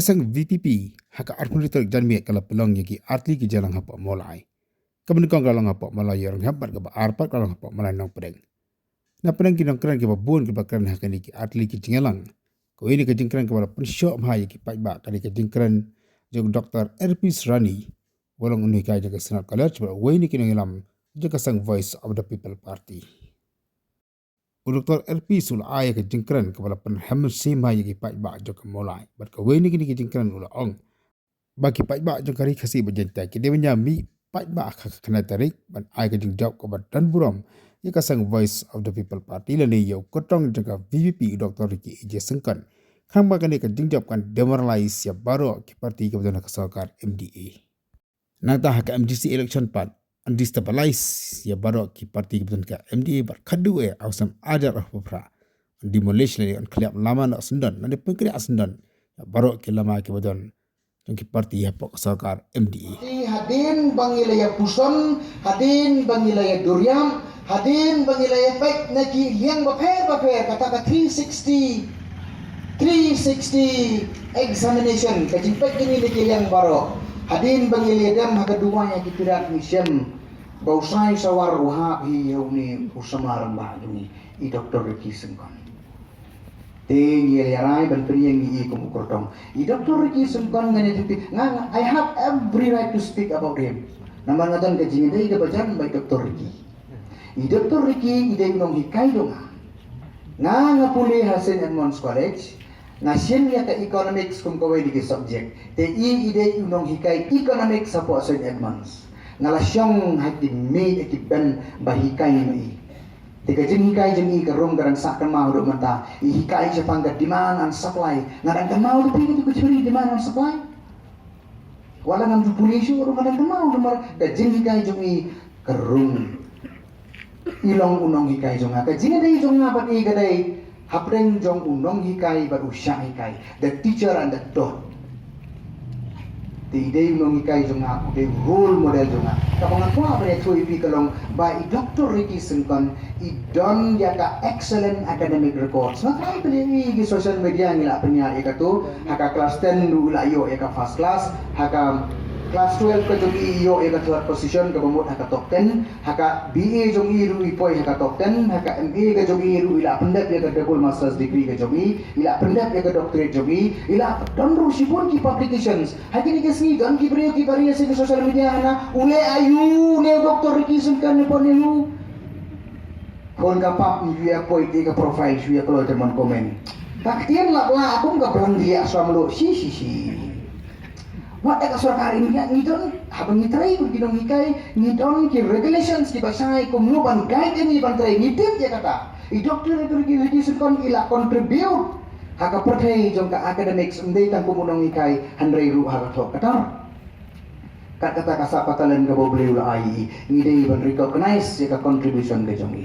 Hakasang VPP haka arpunitor janmi kala pelong yaki atli ki jalang hapa molai. Kebenikong kalang hapa molai yang habat ke arpat kalang hapa molai nong pedeng. Na pedeng ki nong keren ke babun ke bakran hakani ki atli ki jingalang. Ko ini ke jingkran ke bala pensyok mha yaki pajba kali ke jingkran jog Dr. R.P. Srani walang uni kai jaga senat college ba wini ki ngilam jaga sang Voice of the People Party. Dr. R.P. sul aya ke jingkran ke bala penhamus sima yaki pajba jog molai. Bat ke wini ki jingkran ula ong. Bagi pajba jong kari kasi berjentai ki dia menyami pajba kena tarik ban ai ke jing jawab ko dan buram ia kasang Voice of the People Party lani yo kotong jaga VVP Dr. Ricky Ije Sengkan khang ba kan ke jing jawab kan demoralize ya baro ki parti ke betul kesakar MDA nata hak MDC election part and destabilize ya baro ki parti ke betul ke MDA bar khadu e awsam ajar rahpra demolish lani an kliap lama nak sendan nani pengkri asendan ya baro ki lama ki betul ki parti ya pok sarkar MDA. Hadin bangilaya Puson, hadin bangilaya Duriam, hadin bangilaya Pek naki liang baper kata 360 examination kajing Pek ini naki liang baro. Hadin bangilaya dam hakadua yang kipirat mission bausai sawar ruha hi yauni usamaran ba duni I Dr. Ricky Sengkan. Ting yarai ban priyang I kumukordong. I Dr. Ricky Sengkan ngani I have every right to speak about him. Naman ngadan ka jingidai ka bajan by Dr. Ricky. I Dr. Ricky idai nong hikay do nga puli ha St. Edmunds College nga siya ka economics kung kaway di subject. Te idai nong hikay economics sa po St. Edmunds. Nga lasyong hati made akiban bahikay no Tika jeng hikai jeng I karong garang sakkan mau do mata hikai sa pangkat demand and supply ngadang kan mau do pingi ko curi demand and supply wala ngam du pulisyo ro ngadang kan mau do mar ka jeng hikai jeng I karong ilong unong hikai jeng ka jeng dai jeng apa I gadai hapreng jeng unong hikai baru usya hikai the teacher and the dot Tidai unong hikai jeng aku de role model jeng kapangan ko apa ya thui pi kalong by Dr. Ricky Sengkan idon yaka excellent academic records na kai pili di social media ngila penya ikatu haka class 10 du la yo yaka first class haka class 12 ka jong I yo yaka third position ka bamut haka top 10 haka BA jong I ru ipoi haka top 10 haka MA ka jong I ru ila pendap yaka double master's degree ka jong I ila pendap yaka doctorate jong I ila don ru sipon ki publications haki ni kesni don ki brio ki bari sa social media na ule ayu ne Dr. Ricky Sengkan ne ponelu kon ka pap ni dia poi ti ka profile dia kalau teman komen taktian lah aku enggak bilang dia samlo si Wat ka sarkar ini ni don habang itray kun kinong hikay ni don ki regulations ki basay kum no ban guide ni ban tray ni tim ya kata I Dr. Ricky Sengkan ila contribute haka pertay jong ka academics unday tang kumunong hikay handray ru haka thok katar kata kasapatalan ka boble ula ai ni day ban recognize ya ka contribution ka jong I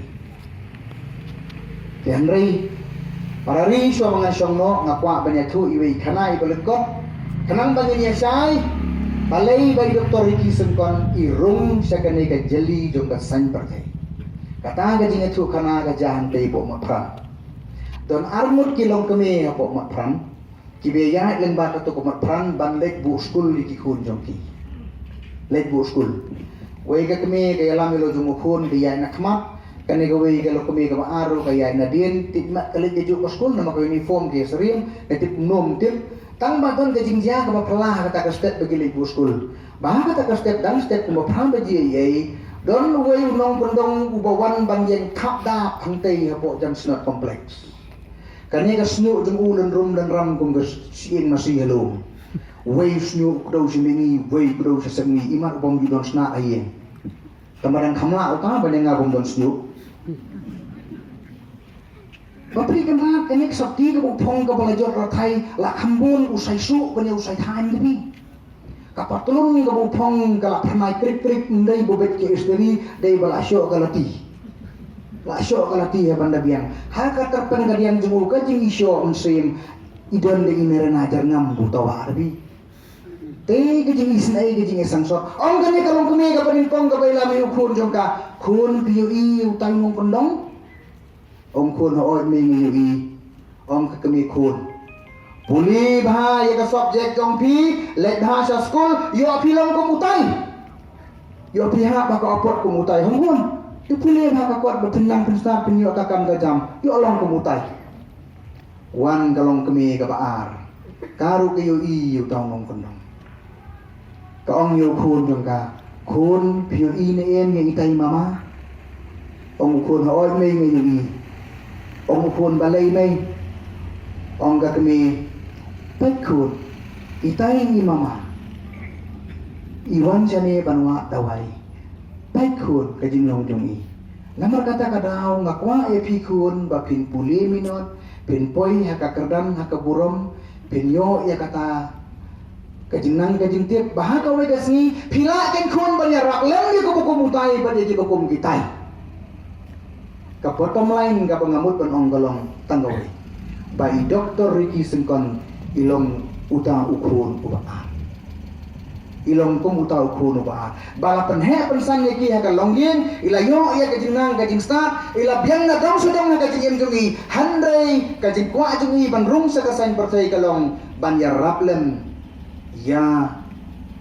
Henry para ri so mga syongno nga kwa banya thu iwi kanai balekot kanang banya say balay by Dr. Ricky Sengkan irung sa kanay ka jeli jong ka san partay kata ga jinga thu kana ga jahan tay po mapran don armut kilong kami po mapran kibeya len ba to ko mapran ban lek bu school li ki kun jong ki lek bu school way ga kami ga lam lo jong khun biya na khmat kani gawai kalau kami ka maaro kaya na din tikmat kalit keju ko school na maka uniform ke seriam netip nom tip tang badon ke jingja ka mapelah kata ka step bagi libu school bah kata ka step dan step ko mapram baji yai don way nong pendong ubawan banjen kapda angtei hapo jam snot complex kani ka snu jung ulen rum dan ram kung siin masih hello way snu kdo simingi way kdo sesengi imat bom judon sna ayen kamaran kamla uta baneng ngabong don snu Bapri kenal kenek sakti ke bupong ke belajar ratai la kambun usai su banya usai than gibi kapatulun ke bupong ke la pernai krik ndai bobet ke istri dai balasyo ke lati ya banda biang haka terpen gadian jemu ka jing isyo unsim idon de imeren ajar ngam butawa arbi te ke jing isnai ke jing sangsot ong kene kalong kumi ka panin pong ka baila mi ukun jongka kun piu I utang mong pendong Om kun ho oi ming yu I om ka kami kun Puli bah ya ka subjek jong pi let bahasa school yo pi long ko mutai. Yo pi ha ba ka opot ko mutai hongkon. Yo puli bah ka kuat bertenang pensta penyo ka kam ka jam. Yo long ko mutai. Wan kalong kemi ka baar. Karu ke yo i yo tong long kondong. Ka ong yo khun jong ka. Khun pi yo i ne en ye itai mama. Ong khun ho oi mei nge yo i. Ong khun balai mei. Ong ka kemi Pekun, itai ni mama. Iwan jane banwa tawai. Pekun kajing long jong i. Lamar kata kadau ngakwa e pikun ba pin puli minot, pin poi haka kerdan haka burom, pin yo ya kata kajing nang kajing tip bahaka we gasni pila ken kun banya rak lem ye ko mutai ba ye ko kitai. Ka bottom line ka pangamut pan onggolong tanggawi. Bai Dr. Ricky Sengkon ilong uta ukrun ubaan. Ilong kum uta ukrun ubaan. Bala penhe pensan yaki haka longgin, ila yo ya kajing nang kajing start, ila biang na dong sudong na kajing em jungi, handray kajing kwa jungi ban rung sa kasain partai kalong ban ya raplem ya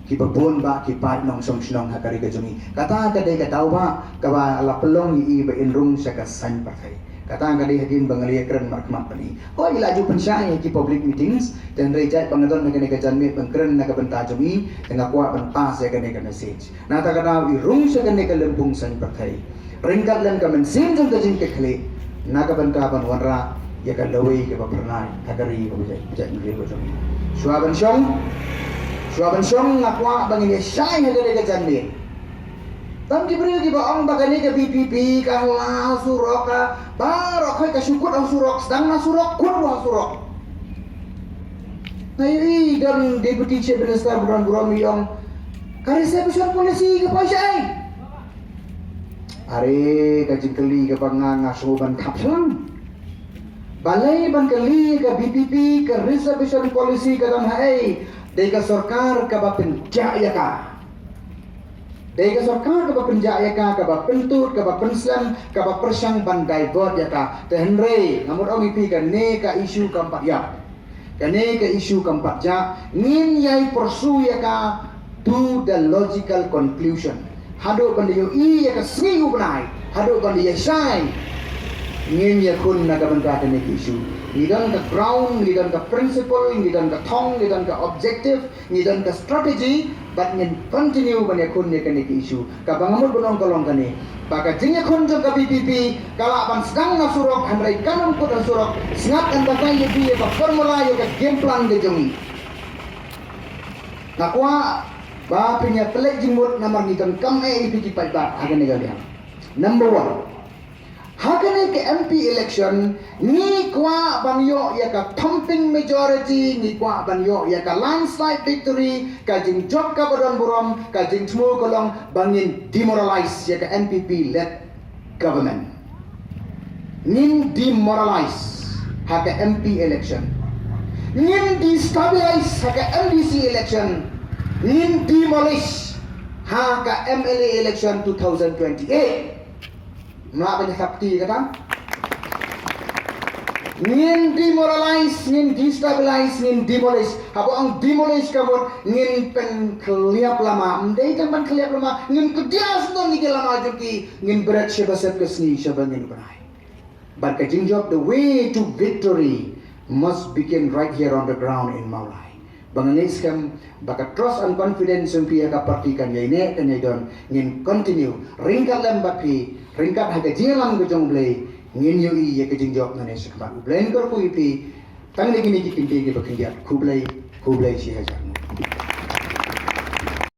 kibabon ba kipat nong som sinong hakari kajungi. Kata kadai katau ba kaba ala pelong i ba in rung sa kasain partai. Kata kadai hadin bangalia keren markmat pani. Ko ilaju pensyai ki public meetings dan rejai pangadon na kanai kajanmi pangkeren na kabenta jumi dengan kuat pentas ya kanai ka message. Na ta kada irung sa kanai ka lempung san partai. Ringkat len ka mensin jong kajing ke kle na kabenta pan wanra ya ka lawai ke pernai hakari ko bijai ngri ko jumi. Suaban syong ngakwa bangin syai na kanai kajanmi. Tam diberi ki baong bagani ke BPP ka la surok ka barok ka syukur ang surok sedang na surok kun wa surok. Nai dan deputy chief minister buran yang karesepsion polisi ke pasai. Are kajing keli ke panganga soban kapsan. Balai ban keli ke BPP ke reservation polisi ke dan hai dei ka sarkar ka bapin jaya ka. Dai ka sarkar ka ba penjaya ka ba pentut ka ba penslam ka ba persang ban divert ya ka te henry ngamur ong ipi ka ne ka isu keempat ya ka ne ka isu keempat ja ngin yai pursue ya ka to the logical conclusion hado ban yo I ya ka sri ubnai hado ban ya shai ngin ya kun na ka ban ka ne isu ngidan ka ground ngidan ka principle ngidan ka thong ngidan ka objective ngidan ka strategy but ngin continue ban ya kun ne ka ne isu ka bangamur bonong kolong kane baka jingya kun jong ka BPP kala ban sedang na surok handrai kanam ko na surok snap and bakai ye bi ka formula ye ka game plan de jongi nakwa ba pinya pelek jimut namar ngidan kam ipi ki pai ba hagan ne ga number 1 Hakane ke MP election ni kwa banyo ya ka thumping majority ni kwa banyo ya ka landslide victory ka jing job ka badon burom ka jing small kolong bangin demoralize ya ka MPP led government nin demoralize ha ka MP election nin destabilize ha ka MDC election nin demolish ha ka MLA election 2028 Mula banyak sakti kata ngin demoralize, ngin destabilize, ngin demolish. Apa ang demolish kabur ngin pen keliap lama. Mendai kan pen keliap lama ngin kedias dong ngin lama juki ngin berat siapa set kesni siapa ngin berai. But kajing job the way to victory must begin right here on the ground in Maulai. Bangangis kam baka trust and confidence yang pihak partikan ya ini dan ya don ngin continue ringkat lembapi ringkat haga jilam gejong blay ngin yo I ya kejing jawab nane sekbat blain kor ku ipi tang ni gini kikinti ke bakindiat kublay si hajar